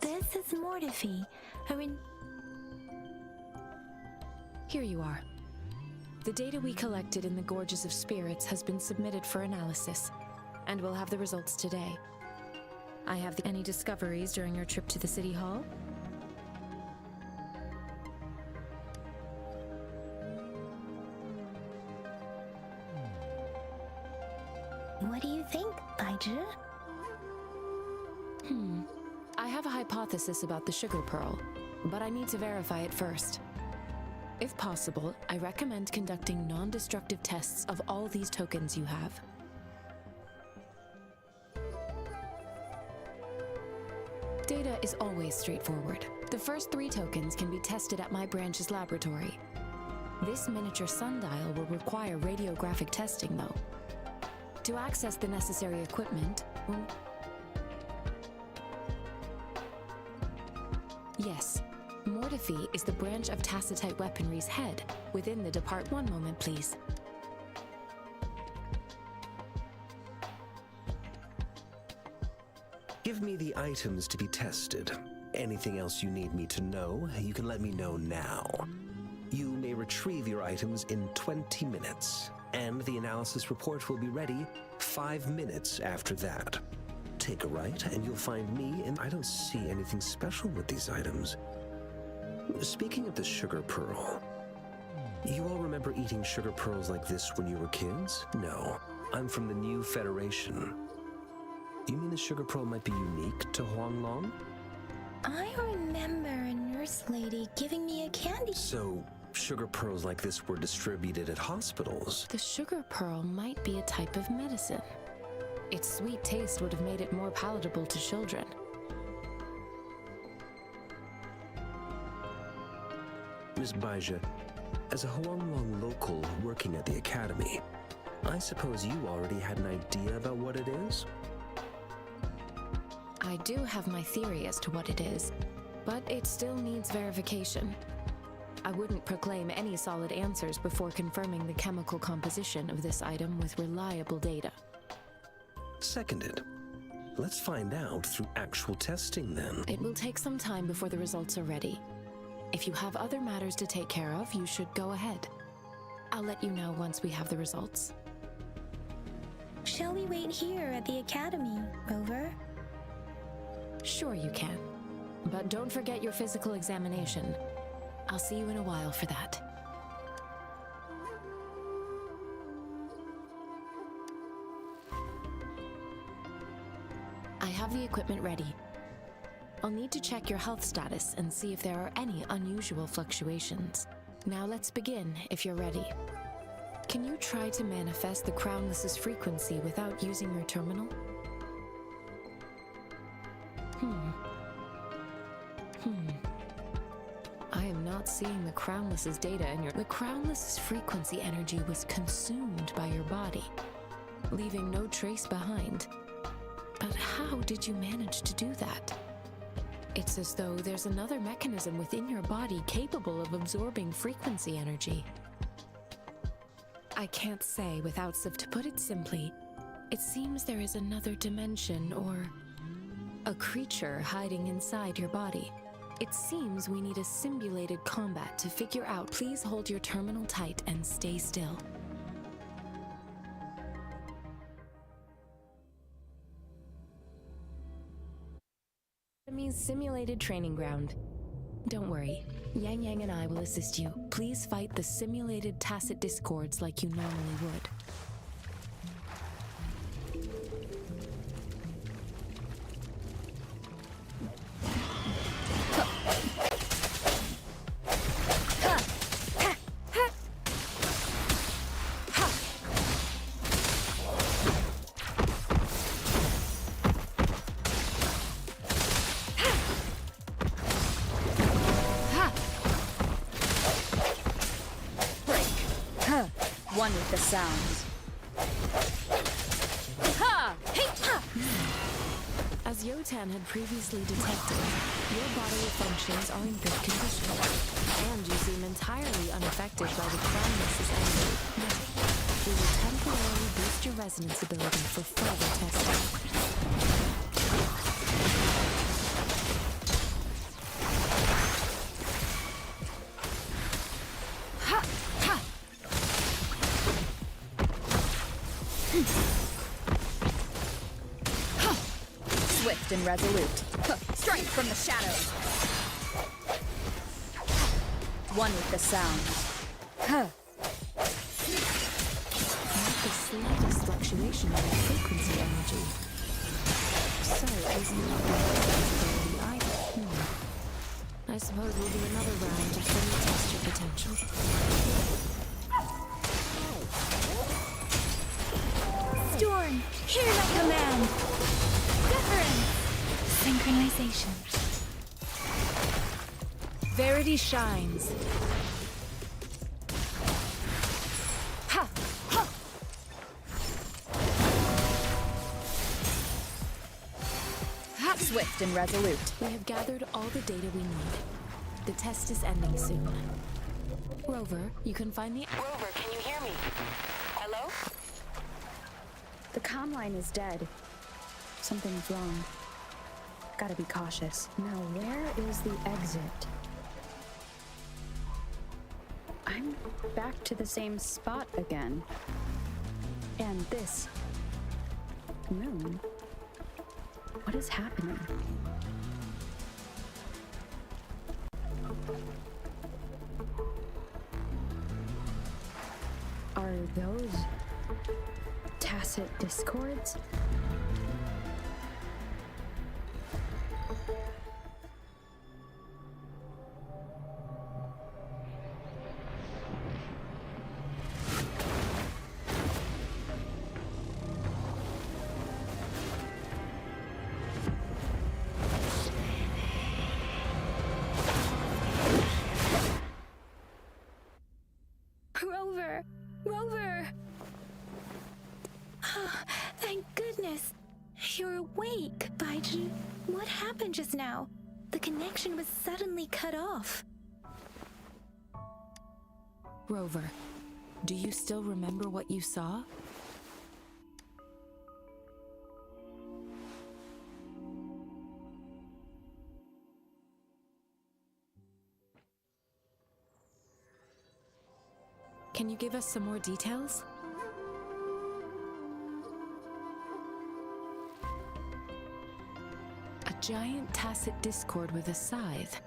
This is Mortifi, Here you are. The data we collected in the Gorges of Spirits has been submitted for analysis, and we'll have the results today. I have any discoveries during your trip to the City Hall? What do you think, Baizhi? I have a hypothesis about the sugar pearl, but I need to verify it first. If possible, I recommend conducting non-destructive tests of all these tokens you have. Data is always straightforward. The first 3 tokens can be tested at my branch's laboratory. This miniature sundial will require radiographic testing, though. To access the necessary equipment, Yes, Mortifi is the branch of Tacitite Weaponry's head within the Depart. One moment, please. Give me the items to be tested. Anything else you need me to know, you can let me know now. You may retrieve your items in 20 minutes, and the analysis report will be ready 5 minutes after that. Take a right, and you'll find me, and I don't see anything special with these items. Speaking of the sugar pearl, you all remember eating sugar pearls like this when you were kids? No, I'm from the New Federation. You mean the sugar pearl might be unique to Huanglong? I remember a nurse lady giving me a candy. So, sugar pearls like this were distributed at hospitals. The sugar pearl might be a type of medicine. Its sweet taste would have made it more palatable to children. Miss Baija, as a Huanglong local working at the academy, I suppose you already had an idea about what it is? I do have my theory as to what it is, but it still needs verification. I wouldn't proclaim any solid answers before confirming the chemical composition of this item with reliable data. Seconded. Let's find out through actual testing then. It will take some time before the results are ready. If you have other matters to take care of, you should go ahead. I'll let you know once we have the results. Shall we wait here at the academy, Rover? Sure you can. But don't forget your physical examination. I'll see you in a while for that. I have the equipment ready. I'll need to check your health status and see if there are any unusual fluctuations. Now let's begin, if you're ready. Can you try to manifest the Crownless's frequency without using your terminal? I am not seeing the Crownless's data in your... The Crownless's frequency energy was consumed by your body, leaving no trace behind. But how did you manage to do that? It's as though there's another mechanism within your body capable of absorbing frequency energy. I can't say without to put it simply, it seems there is another dimension or a creature hiding inside your body. It seems we need a simulated combat to figure out. Please hold your terminal tight and stay still. Enemy's simulated training ground. Don't worry, Yang Yang and I will assist you. Please fight the simulated tacit discords like you normally would. One with the sounds. Ha! Hey! Ha! As Yotan had previously detected, your bodily functions are in good condition, and you seem entirely unaffected by the Crownless's energy. We will temporarily boost your resonance ability for further testing. Swift and resolute. Strike from the shadows. One with the sound. Not the slightest fluctuation in your frequency energy. So it is not the either. I suppose we'll do another round to fully test your potential. Storm, hear my command! Difference! Synchronization. Verity shines. Ha! Ha! Ha! Swift and resolute. We have gathered all the data we need. The test is ending soon. Rover, you can find the... Rover, can you hear me? Hello? The comm line is dead. Something's wrong. Gotta be cautious. Now, where is the exit? I'm back to the same spot again. And this moon. What is happening? Are those tacit discords? Rover! Thank goodness. You're awake, Baiji. What happened just now? The connection was suddenly cut off. Rover, do you still remember what you saw? Can you give us some more details? A giant tacit discord with a scythe.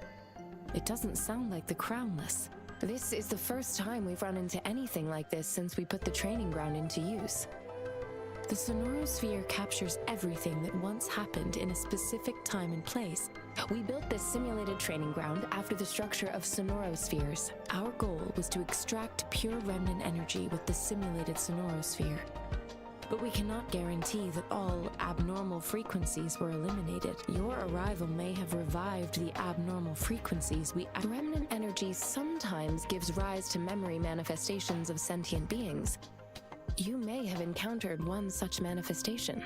It doesn't sound like the Crownless. This is the first time we've run into anything like this since we put the training ground into use. The sonorosphere captures everything that once happened in a specific time and place. We built this simulated training ground after the structure of sonorospheres. Our goal was to extract pure remnant energy with the simulated sonorosphere. But we cannot guarantee that all abnormal frequencies were eliminated. Your arrival may have revived the abnormal frequencies remnant energy sometimes gives rise to memory manifestations of sentient beings. You may have encountered one such manifestation.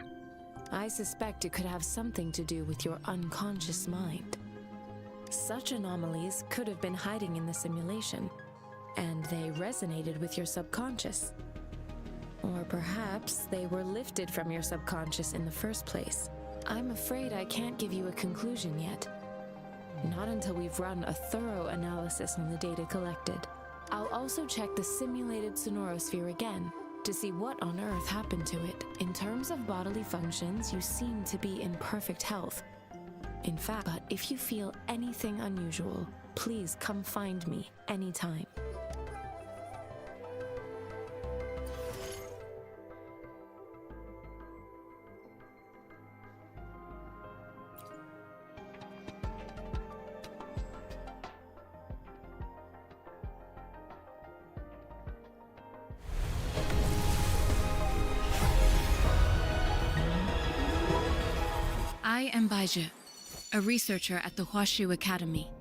I suspect it could have something to do with your unconscious mind. Such anomalies could have been hiding in the simulation, and they resonated with your subconscious. Or perhaps they were lifted from your subconscious in the first place. I'm afraid I can't give you a conclusion yet. Not until we've run a thorough analysis on the data collected. I'll also check the simulated sonorosphere again to see what on earth happened to it. In terms of bodily functions, you seem to be in perfect health. In fact, but if you feel anything unusual, please come find me anytime. I am Baiji, a researcher at the Huashu Academy.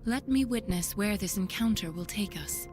Let me witness where this encounter will take us.